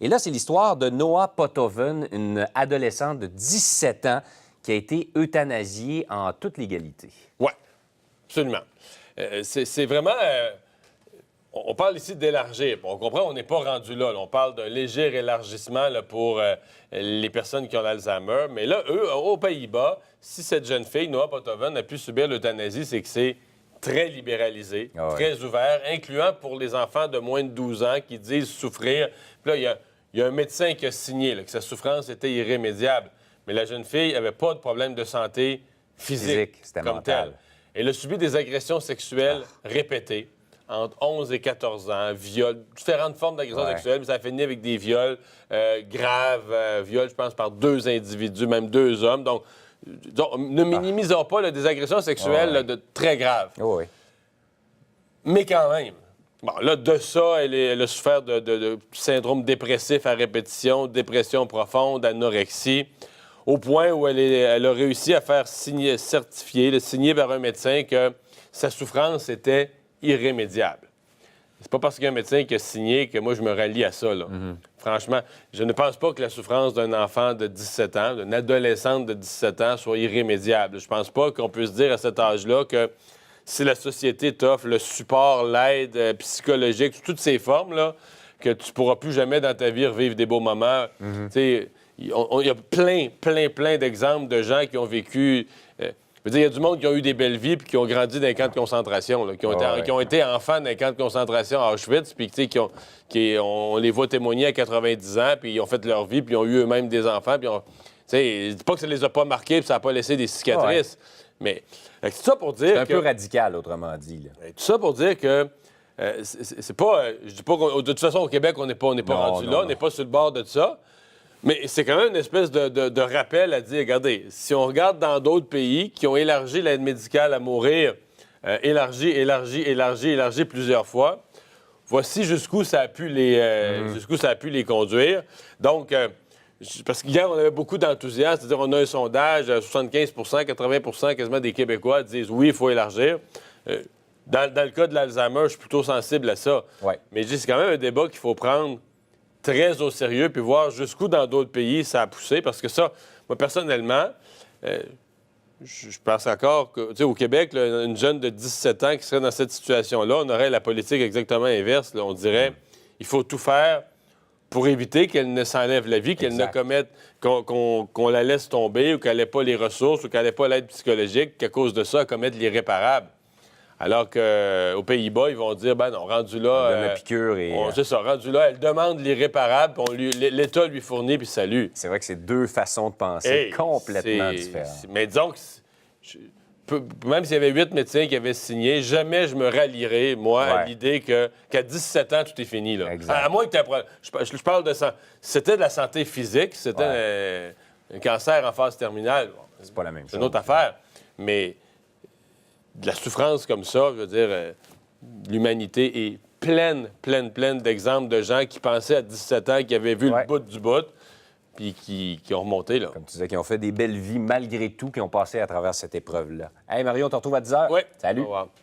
Et là, c'est l'histoire de Noah Potoven, une adolescente de 17 ans qui a été euthanasiée en toute légalité. Oui, absolument. C'est vraiment... on parle ici d'élargir. On comprend, on n'est pas rendu là. On parle d'un léger élargissement là, pour les personnes qui ont l'Alzheimer. Mais là, eux, aux Pays-Bas, si cette jeune fille, Noah Potoven, a pu subir l'euthanasie, c'est que c'est très libéralisé, très ouvert, incluant pour les enfants de moins de 12 ans qui disent souffrir. Puis là, il y a un médecin qui a signé là, que sa souffrance était irrémédiable. Mais la jeune fille n'avait pas de problème de santé physique comme mental. telle. Elle a subi des agressions sexuelles répétées entre 11 et 14 ans, viols, différentes formes d'agressions sexuelles, mais ça a fini avec des viols graves, viols, je pense, par 2 individus, même 2 hommes. Donc, ne minimisons pas là, des agressions sexuelles là, de très graves. Oui. Mais quand même, bon, là, de ça, elle a souffert de syndrome dépressif à répétition, dépression profonde, anorexie, au point où elle a réussi à faire signer par un médecin que sa souffrance était irrémédiable. C'est pas parce qu'il y a un médecin qui a signé que moi, je me rallie à ça. Là. Franchement, je ne pense pas que la souffrance d'un enfant de 17 ans, d'une adolescente de 17 ans, soit irrémédiable. Je pense pas qu'on puisse dire à cet âge-là que si la société t'offre le support, l'aide psychologique, sous toutes ces formes, là, que tu pourras plus jamais dans ta vie revivre des beaux moments. Tu sais, il y a plein d'exemples de gens qui ont vécu... je veux dire, il y a du monde qui ont eu des belles vies puis qui ont grandi dans les camps de concentration, là, qui ont été enfants dans les camps de concentration à Auschwitz, puis on les voit témoigner à 90 ans, puis ils ont fait leur vie, puis ils ont eu eux-mêmes des enfants, puis je dis pas que ça les a pas marqués, puis ça n'a pas laissé des cicatrices, mais c'est ça pour dire C'est un peu radical, autrement dit. Là. Tout ça pour dire que c'est pas... je dis pas de toute façon, au Québec, on n'est pas rendu là, on n'est pas sur le bord de ça. Mais c'est quand même une espèce de rappel à dire, regardez, si on regarde dans d'autres pays qui ont élargi l'aide médicale à mourir, élargi plusieurs fois, voici jusqu'où ça a pu les conduire. Donc, parce qu'hier, on avait beaucoup d'enthousiasme, c'est-à-dire on a un sondage, 75 80 quasiment des Québécois disent oui, il faut élargir. Dans le cas de l'Alzheimer, je suis plutôt sensible à ça. Ouais. Mais je dis, c'est quand même un débat qu'il faut prendre très au sérieux, puis voir jusqu'où dans d'autres pays ça a poussé. Parce que ça, moi, personnellement, je pense encore que, tu sais, au Québec, là, une jeune de 17 ans qui serait dans cette situation-là, on aurait la politique exactement inverse. Là. On dirait, il faut tout faire pour éviter qu'elle ne s'enlève la vie, qu'elle ne commette, qu'on la laisse tomber, ou qu'elle n'ait pas les ressources, ou qu'elle n'ait pas l'aide psychologique, qu'à cause de ça, elle commette l'irréparable. Alors qu'aux Pays-Bas, ils vont dire, ben non, rendu là... On donne la piqûre et... C'est ça, rendu là, elle demande l'irréparable, puis l'État lui fournit, puis salut. C'est vrai que c'est 2 façons de penser complètement différentes. Mais disons que, même s'il y avait 8 médecins qui avaient signé, jamais je me rallierais, moi, à l'idée qu'à 17 ans, tout est fini. Là. À moins que tu aies un problème. Je parle de ça. C'était de la santé physique, c'était un cancer en phase terminale. Bon, c'est pas la même chose. C'est une autre affaire. Mais... de la souffrance comme ça, je veux dire, l'humanité est pleine d'exemples de gens qui pensaient à 17 ans, qui avaient vu le bout du bout, puis qui ont remonté, là. Comme tu disais, qui ont fait des belles vies malgré tout, qui ont passé à travers cette épreuve-là. Hey Mario, on te retrouve à 10h. Oui. Salut. Au revoir.